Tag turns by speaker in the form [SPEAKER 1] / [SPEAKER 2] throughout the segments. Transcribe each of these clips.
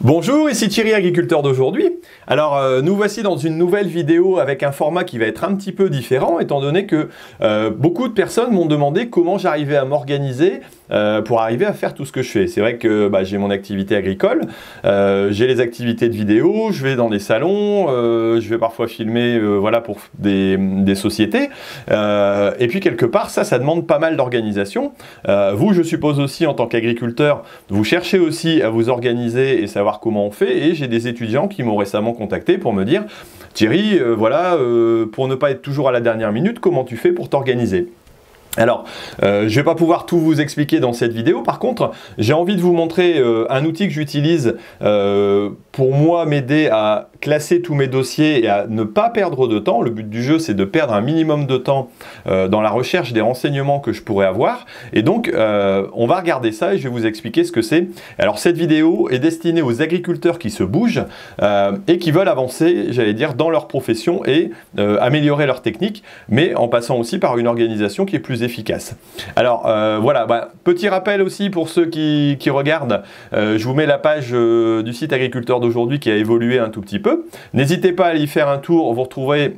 [SPEAKER 1] Bonjour, ici Thierry, agriculteur d'aujourd'hui. Alors, nous voici dans une nouvelle vidéo avec un format qui va être un petit peu différent, étant donné que beaucoup de personnes m'ont demandé comment j'arrivais à m'organiser pour arriver à faire tout ce que je fais. C'est vrai que j'ai mon activité agricole, j'ai les activités de vidéo, je vais dans des salons, je vais parfois filmer voilà, pour des sociétés. Et puis quelque part, ça demande pas mal d'organisation. Vous, je suppose aussi, en tant qu'agriculteur, vous cherchez aussi à vous organiser et savoir comment on fait, et j'ai des étudiants qui m'ont récemment contacté pour me dire « Thierry, pour ne pas être toujours à la dernière minute, comment tu fais pour t'organiser ?» Alors, je ne vais pas pouvoir tout vous expliquer dans cette vidéo. Par contre, j'ai envie de vous montrer un outil que j'utilise pour moi m'aider à classer tous mes dossiers et à ne pas perdre de temps. Le but du jeu, c'est de perdre un minimum de temps dans la recherche des renseignements que je pourrais avoir. Et donc, on va regarder ça et je vais vous expliquer ce que c'est. Alors, cette vidéo est destinée aux agriculteurs qui se bougent et qui veulent avancer, j'allais dire, dans leur profession et améliorer leur technique, mais en passant aussi par une organisation qui est plus efficace. Alors voilà, petit rappel aussi pour ceux qui regardent, je vous mets la page du site agriculteur d'aujourd'hui qui a évolué un tout petit peu. N'hésitez pas à y faire un tour, vous retrouverez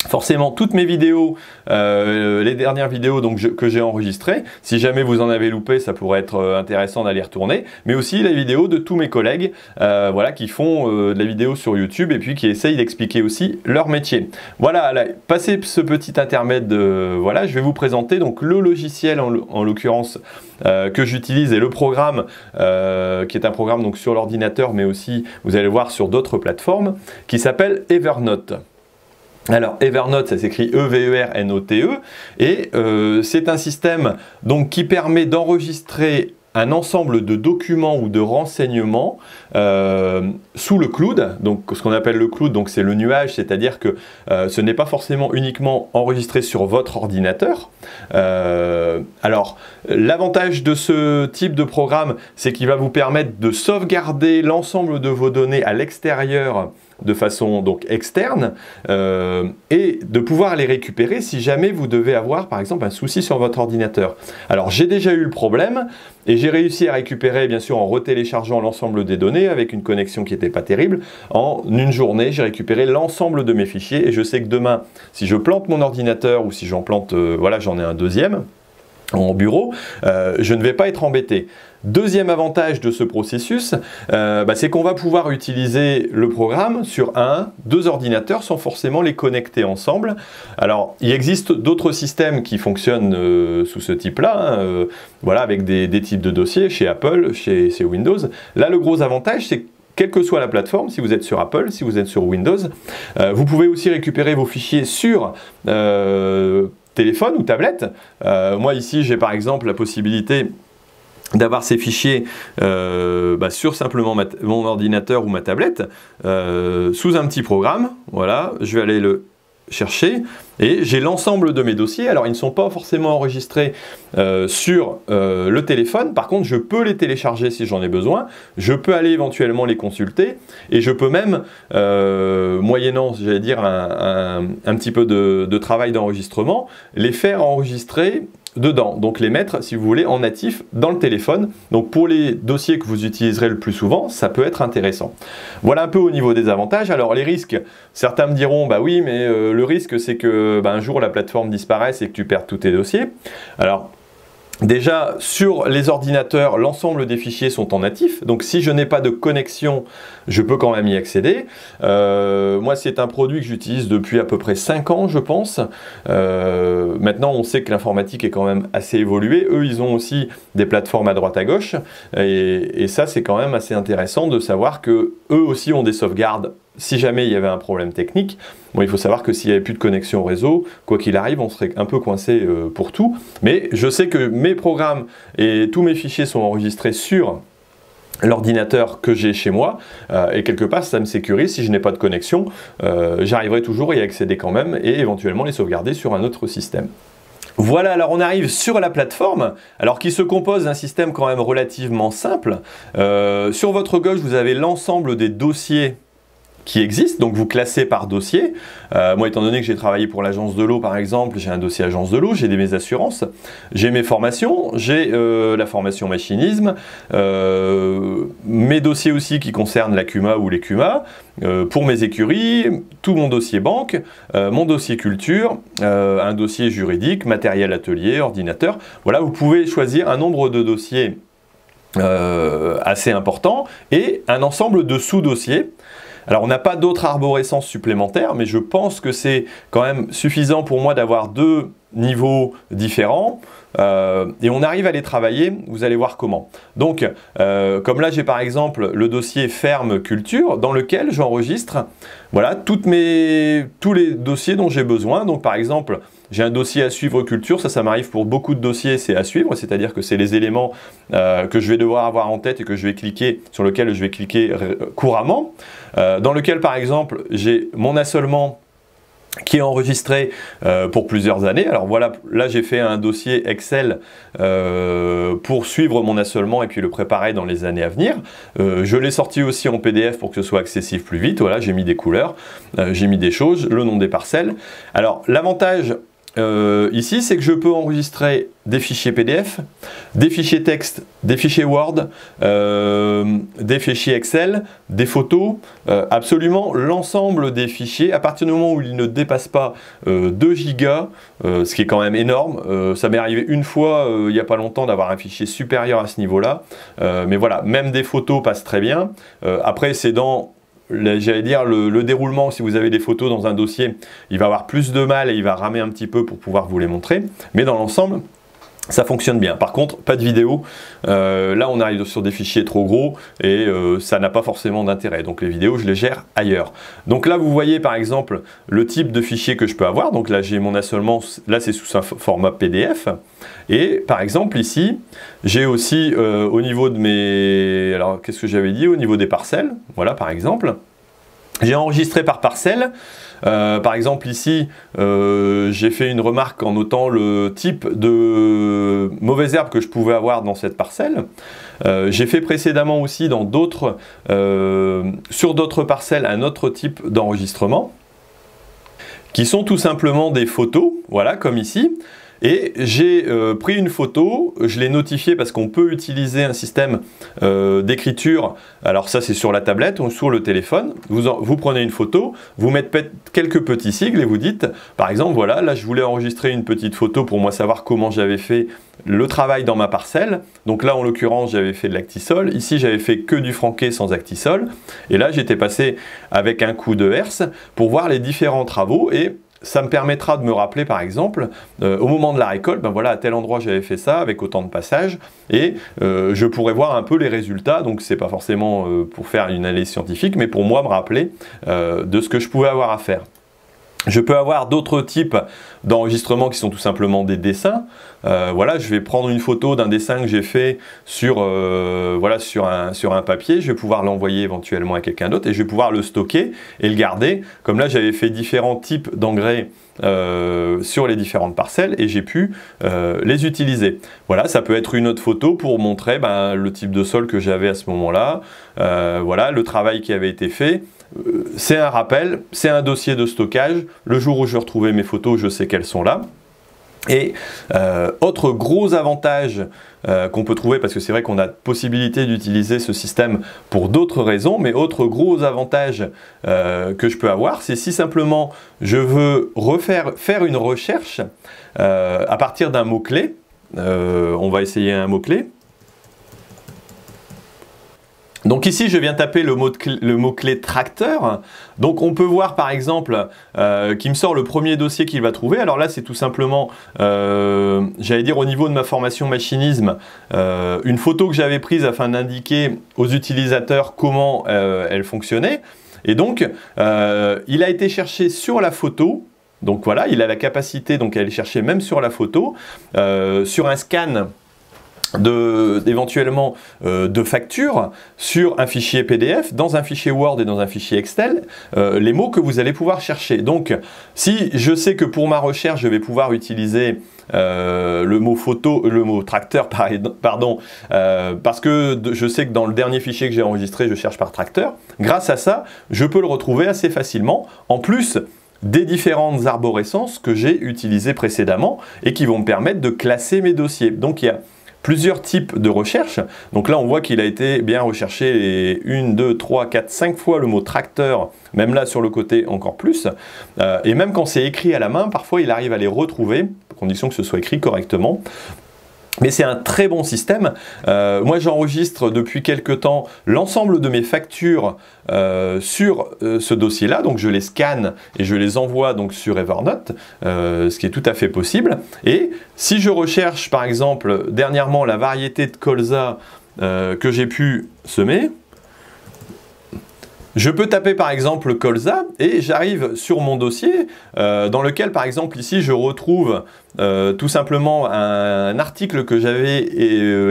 [SPEAKER 1] forcément toutes mes vidéos, les dernières vidéos que j'ai enregistrées. Si jamais vous en avez loupé, ça pourrait être intéressant d'aller retourner. Mais aussi les vidéos de tous mes collègues voilà, qui font de la vidéo sur YouTube et puis qui essayent d'expliquer aussi leur métier. Voilà, passé ce petit intermède, voilà, je vais vous présenter donc le logiciel en l'occurrence que j'utilise et le programme qui est un programme donc, sur l'ordinateur, mais aussi, vous allez le voir, sur d'autres plateformes, qui s'appelle Evernote. Alors Evernote, ça s'écrit E-V-E-R-N-O-T-E et c'est un système donc, qui permet d'enregistrer un ensemble de documents ou de renseignements sous le cloud. Donc ce qu'on appelle le cloud, c'est le nuage, c'est-à-dire que ce n'est pas forcément uniquement enregistré sur votre ordinateur. Alors l'avantage de ce type de programme, c'est qu'il va vous permettre de sauvegarder l'ensemble de vos données à l'extérieur de façon donc externe et de pouvoir les récupérer si jamais vous devez avoir par exemple un souci sur votre ordinateur. Alors j'ai déjà eu le problème et j'ai réussi à récupérer bien sûr en retéléchargeant l'ensemble des données avec une connexion qui n'était pas terrible. En une journée j'ai récupéré l'ensemble de mes fichiers et je sais que demain si je plante mon ordinateur ou si j'en plante, voilà j'en ai un deuxième en bureau, je ne vais pas être embêté. Deuxième avantage de ce processus, c'est qu'on va pouvoir utiliser le programme sur deux ordinateurs sans forcément les connecter ensemble. Alors, il existe d'autres systèmes qui fonctionnent sous ce type-là, voilà, avec des types de dossiers chez Apple, chez Windows. Là, le gros avantage, c'est que quelle que soit la plateforme, si vous êtes sur Apple, si vous êtes sur Windows, vous pouvez aussi récupérer vos fichiers sur téléphone ou tablette. Moi, ici, j'ai par exemple la possibilité d'avoir ces fichiers sur simplement mon ordinateur ou ma tablette sous un petit programme. Voilà, je vais aller le chercher et j'ai l'ensemble de mes dossiers. Alors ils ne sont pas forcément enregistrés sur le téléphone, par contre je peux les télécharger si j'en ai besoin, je peux aller éventuellement les consulter et je peux même moyennant j'allais dire un petit peu de travail d'enregistrement, les faire enregistrer dedans, donc les mettre si vous voulez en natif dans le téléphone. Donc pour les dossiers que vous utiliserez le plus souvent, ça peut être intéressant. Voilà un peu au niveau des avantages. Alors les risques, certains me diront bah oui mais le risque c'est que un jour la plateforme disparaisse et que tu perds tous tes dossiers. Alors déjà, sur les ordinateurs, l'ensemble des fichiers sont en natif. Donc, si je n'ai pas de connexion, je peux quand même y accéder. Moi, c'est un produit que j'utilise depuis à peu près 5 ans, je pense. Maintenant, on sait que l'informatique est quand même assez évoluée. Eux, ils ont aussi des plateformes à droite à gauche. Et ça, c'est quand même assez intéressant de savoir que eux aussi ont des sauvegardes si jamais il y avait un problème technique. Bon, il faut savoir que s'il n'y avait plus de connexion au réseau, quoi qu'il arrive, on serait un peu coincé pour tout. Mais je sais que mes programmes et tous mes fichiers sont enregistrés sur l'ordinateur que j'ai chez moi et quelque part ça me sécurise. Si je n'ai pas de connexion, j'arriverai toujours à y accéder quand même et éventuellement les sauvegarder sur un autre système. Voilà, alors on arrive sur la plateforme, alors qui se compose d'un système quand même relativement simple. Sur votre gauche, vous avez l'ensemble des dossiers qui existent, donc vous classez par dossier. Moi, étant donné que j'ai travaillé pour l'agence de l'eau, par exemple, j'ai un dossier agence de l'eau, j'ai mes assurances, j'ai mes formations, j'ai la formation machinisme, mes dossiers aussi qui concernent la CUMA ou les CUMA, pour mes écuries, tout mon dossier banque, mon dossier culture, un dossier juridique, matériel atelier, ordinateur. Voilà, vous pouvez choisir un nombre de dossiers assez important et un ensemble de sous-dossiers. Alors on n'a pas d'autres arborescences supplémentaires, mais je pense que c'est quand même suffisant pour moi d'avoir deux niveaux différents et on arrive à les travailler, vous allez voir comment. Donc comme là j'ai par exemple le dossier ferme culture dans lequel j'enregistre voilà, tous les dossiers dont j'ai besoin. Donc par exemple j'ai un dossier à suivre culture, ça m'arrive pour beaucoup de dossiers, c'est à suivre, c'est-à-dire que c'est les éléments que je vais devoir avoir en tête et que je vais cliquer, sur lequel je vais cliquer couramment. Dans lequel par exemple j'ai mon assolement qui est enregistré pour plusieurs années. Alors voilà, là j'ai fait un dossier Excel pour suivre mon assolement et puis le préparer dans les années à venir. Je l'ai sorti aussi en PDF pour que ce soit accessible plus vite. Voilà, j'ai mis des couleurs, j'ai mis des choses, le nom des parcelles. Alors l'avantage ici, c'est que je peux enregistrer des fichiers PDF, des fichiers texte, des fichiers Word, des fichiers Excel, des photos, absolument l'ensemble des fichiers, à partir du moment où ils ne dépassent pas 2 gigas, ce qui est quand même énorme. Ça m'est arrivé une fois, il n'y a pas longtemps, d'avoir un fichier supérieur à ce niveau-là. Mais voilà, même des photos passent très bien. Après, c'est dans... J'allais dire le déroulement, si vous avez des photos dans un dossier, il va avoir plus de mal et il va ramer un petit peu pour pouvoir vous les montrer. Mais dans l'ensemble, ça fonctionne bien. Par contre, pas de vidéo. Là, on arrive sur des fichiers trop gros et ça n'a pas forcément d'intérêt. Donc les vidéos, je les gère ailleurs. Donc là, vous voyez par exemple le type de fichier que je peux avoir. Donc là, j'ai mon assolement. Là, c'est sous un format PDF. Et par exemple, ici, j'ai aussi au niveau de mes... Alors, qu'est-ce que j'avais dit? Au niveau des parcelles. Voilà, par exemple. J'ai enregistré par parcelle. Par exemple ici, j'ai fait une remarque en notant le type de mauvaises herbes que je pouvais avoir dans cette parcelle. J'ai fait précédemment aussi dans sur d'autres parcelles un autre type d'enregistrement qui sont tout simplement des photos, voilà comme ici. Et j'ai pris une photo, je l'ai notifiée parce qu'on peut utiliser un système d'écriture. Alors ça c'est sur la tablette ou sur le téléphone. Vous prenez une photo, vous mettez quelques petits sigles et vous dites, par exemple, voilà, là je voulais enregistrer une petite photo pour moi savoir comment j'avais fait le travail dans ma parcelle. Donc là en l'occurrence j'avais fait de l'actisol, ici j'avais fait que du franquet sans actisol. Et là j'étais passé avec un coup de herse pour voir les différents travaux et ça me permettra de me rappeler par exemple au moment de la récolte, ben voilà, à tel endroit j'avais fait ça avec autant de passages et je pourrais voir un peu les résultats. Donc c'est pas forcément pour faire une analyse scientifique, mais pour moi me rappeler de ce que je pouvais avoir à faire. Je peux avoir d'autres types d'enregistrements qui sont tout simplement des dessins. Voilà, je vais prendre une photo d'un dessin que j'ai fait sur, voilà, sur un papier. Je vais pouvoir l'envoyer éventuellement à quelqu'un d'autre et je vais pouvoir le stocker et le garder. Comme là, j'avais fait différents types d'engrais sur les différentes parcelles et j'ai pu les utiliser. Voilà, ça peut être une autre photo pour montrer le type de sol que j'avais à ce moment-là. Voilà, le travail qui avait été fait. C'est un rappel, c'est un dossier de stockage. Le jour où je retrouvais mes photos, je sais qu'elles sont là. Et autre gros avantage qu'on peut trouver, parce que c'est vrai qu'on a possibilité d'utiliser ce système pour d'autres raisons, mais autre gros avantage que je peux avoir, c'est si simplement je veux faire une recherche à partir d'un mot-clé. On va essayer un mot-clé. Donc ici, je viens taper le mot-clé tracteur. Donc on peut voir par exemple qu'il me sort le premier dossier qu'il va trouver. Alors là, c'est tout simplement, j'allais dire au niveau de ma formation machinisme, une photo que j'avais prise afin d'indiquer aux utilisateurs comment elle fonctionnait. Et donc, il a été cherché sur la photo. Donc voilà, il a la capacité donc à aller chercher même sur la photo, sur un scan. éventuellement de factures sur un fichier PDF, dans un fichier Word et dans un fichier Excel, les mots que vous allez pouvoir chercher. Donc, si je sais que pour ma recherche, je vais pouvoir utiliser le mot photo, le mot tracteur, pardon, parce que je sais que dans le dernier fichier que j'ai enregistré, je cherche par tracteur. Grâce à ça, je peux le retrouver assez facilement. En plus des différentes arborescences que j'ai utilisées précédemment et qui vont me permettre de classer mes dossiers. Donc, il y a plusieurs types de recherche. Donc là, on voit qu'il a été bien recherché 1, 2, 3, 4, 5 fois le mot tracteur, même là sur le côté encore plus. Et même quand c'est écrit à la main, parfois il arrive à les retrouver, à condition que ce soit écrit correctement. Mais c'est un très bon système. Moi, j'enregistre depuis quelques temps l'ensemble de mes factures sur ce dossier-là. Donc, je les scanne et je les envoie donc sur Evernote, ce qui est tout à fait possible. Et si je recherche, par exemple, dernièrement, la variété de colza que j'ai pu semer, je peux taper par exemple colza et j'arrive sur mon dossier dans lequel par exemple ici je retrouve tout simplement un article que j'avais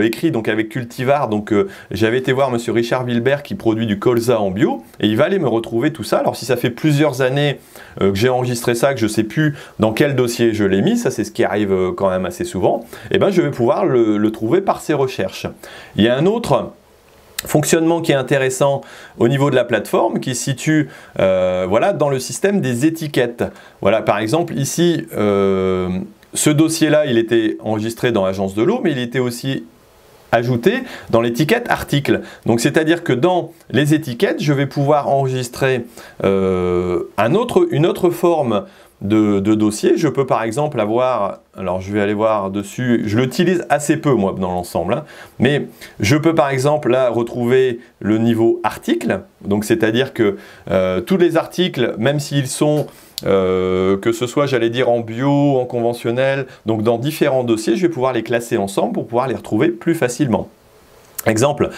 [SPEAKER 1] écrit donc avec Cultivar. Donc j'avais été voir monsieur Richard Wilbert qui produit du colza en bio et il va aller me retrouver tout ça. Alors si ça fait plusieurs années que j'ai enregistré ça, que je ne sais plus dans quel dossier je l'ai mis, ça c'est ce qui arrive quand même assez souvent, et ben je vais pouvoir le trouver par ces recherches. Il y a un autre fonctionnement qui est intéressant au niveau de la plateforme qui se situe voilà, dans le système des étiquettes. Voilà, par exemple ici ce dossier-là il était enregistré dans l'agence de l'eau, mais il était aussi ajouté dans l'étiquette article. Donc c'est-à-dire que dans les étiquettes je vais pouvoir enregistrer une autre forme de dossier. Je peux par exemple avoir, alors je vais aller voir dessus, je l'utilise assez peu moi dans l'ensemble, hein, mais je peux par exemple là retrouver le niveau article, donc c'est-à-dire que tous les articles, même s'ils sont que ce soit j'allais dire en bio, en conventionnel, donc dans différents dossiers, je vais pouvoir les classer ensemble pour pouvoir les retrouver plus facilement. Exemple,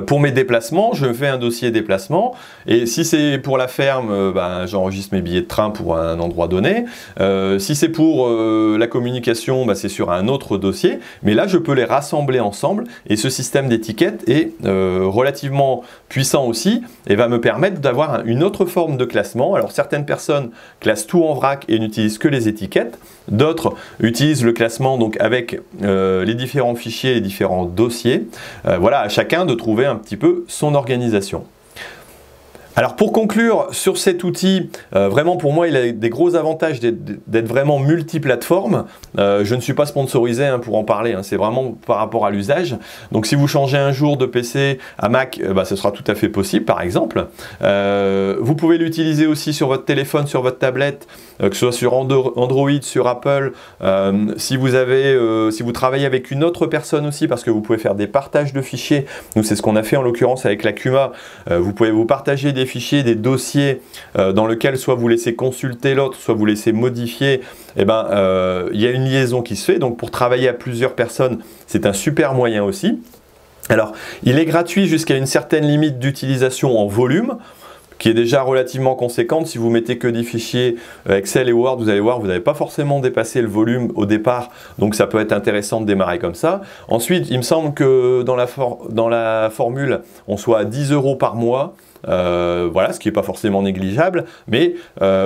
[SPEAKER 1] pour mes déplacements, je fais un dossier déplacement et si c'est pour la ferme, ben, j'enregistre mes billets de train pour un endroit donné. Si c'est pour la communication, ben, c'est sur un autre dossier. Mais là, je peux les rassembler ensemble et ce système d'étiquette est relativement puissant aussi et va me permettre d'avoir une autre forme de classement. Alors certaines personnes classent tout en vrac et n'utilisent que les étiquettes. D'autres utilisent le classement donc avec les différents fichiers, les différents dossiers. Voilà, à chacun de trouver un petit peu son organisation. Alors pour conclure sur cet outil, vraiment pour moi il a des gros avantages d'être vraiment multiplateforme. Je ne suis pas sponsorisé hein, pour en parler, hein, c'est vraiment par rapport à l'usage. Donc si vous changez un jour de PC à Mac, bah, ce sera tout à fait possible par exemple. Vous pouvez l'utiliser aussi sur votre téléphone, sur votre tablette, que ce soit sur Android, sur Apple. Si vous travaillez avec une autre personne aussi, parce que vous pouvez faire des partages de fichiers. Nous c'est ce qu'on a fait en l'occurrence avec la Cuma. Vous pouvez vous partager des fichiers, des dossiers dans lesquels soit vous laissez consulter l'autre, soit vous laissez modifier, et ben, il y a une liaison qui se fait. Donc pour travailler à plusieurs personnes, c'est un super moyen aussi. Alors, il est gratuit jusqu'à une certaine limite d'utilisation en volume, qui est déjà relativement conséquente. Si vous mettez que des fichiers Excel et Word, vous allez voir, vous n'avez pas forcément dépassé le volume au départ, donc ça peut être intéressant de démarrer comme ça. Ensuite, il me semble que dans la formule, on soit à 10 € par mois. Voilà, ce qui n'est pas forcément négligeable, mais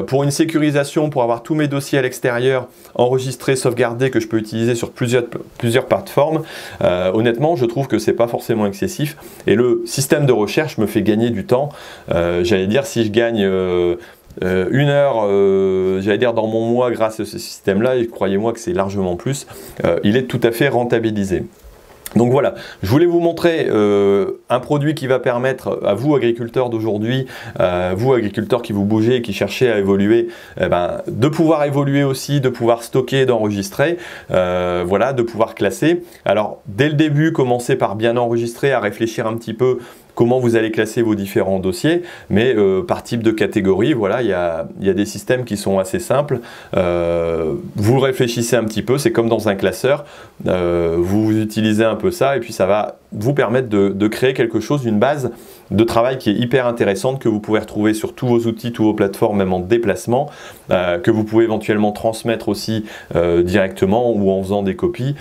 [SPEAKER 1] pour une sécurisation, pour avoir tous mes dossiers à l'extérieur enregistrés, sauvegardés, que je peux utiliser sur plusieurs plateformes, honnêtement je trouve que c'est pas forcément excessif et le système de recherche me fait gagner du temps. J'allais dire, si je gagne 1 heure, j'allais dire dans mon mois grâce à ce système là, et croyez-moi que c'est largement plus, il est tout à fait rentabilisé. Donc voilà, je voulais vous montrer un produit qui va permettre à vous agriculteurs d'aujourd'hui, vous agriculteurs qui vous bougez et qui cherchez à évoluer, de pouvoir évoluer aussi, de pouvoir stocker, d'enregistrer, voilà, de pouvoir classer. Alors dès le début, commencez par bien enregistrer, à réfléchir un petit peu comment vous allez classer vos différents dossiers, mais par type de catégorie, voilà, il y a des systèmes qui sont assez simples. Vous réfléchissez un petit peu, c'est comme dans un classeur, vous utilisez un peu ça et puis ça va vous permettre de créer quelque chose, une base de travail qui est hyper intéressante, que vous pouvez retrouver sur tous vos outils, tous vos plateformes, même en déplacement, que vous pouvez éventuellement transmettre aussi directement ou en faisant des copies.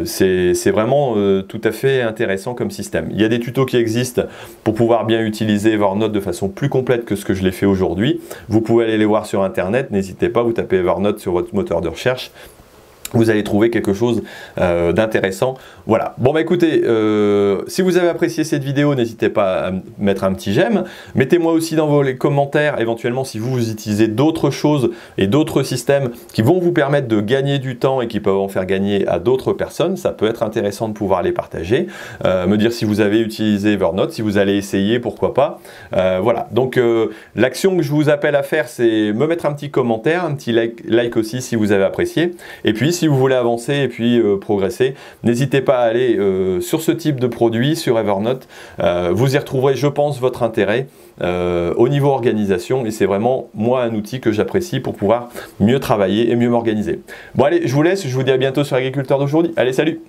[SPEAKER 1] C'est vraiment tout à fait intéressant comme système. Il y a des tutos qui existent pour pouvoir bien utiliser Evernote de façon plus complète que ce que je l'ai fait aujourd'hui. Vous pouvez aller les voir sur internet, n'hésitez pas, vous tapez Evernote sur votre moteur de recherche. Vous allez trouver quelque chose d'intéressant. Voilà. Bon bah écoutez, si vous avez apprécié cette vidéo, n'hésitez pas à mettre un petit j'aime. Mettez-moi aussi dans vos commentaires, éventuellement, si vous utilisez d'autres choses et d'autres systèmes qui vont vous permettre de gagner du temps et qui peuvent en faire gagner à d'autres personnes. Ça peut être intéressant de pouvoir les partager. Me dire si vous avez utilisé Evernote, si vous allez essayer, pourquoi pas. Voilà. Donc l'action que je vous appelle à faire, c'est me mettre un petit commentaire, un petit like aussi si vous avez apprécié. Et puis, si vous voulez avancer et puis progresser, n'hésitez pas à aller sur ce type de produit, sur Evernote. Vous y retrouverez, je pense, votre intérêt au niveau organisation, et c'est vraiment, moi, un outil que j'apprécie pour pouvoir mieux travailler et mieux m'organiser. Bon allez, je vous laisse, je vous dis à bientôt sur Agriculteur d'aujourd'hui. Allez, salut!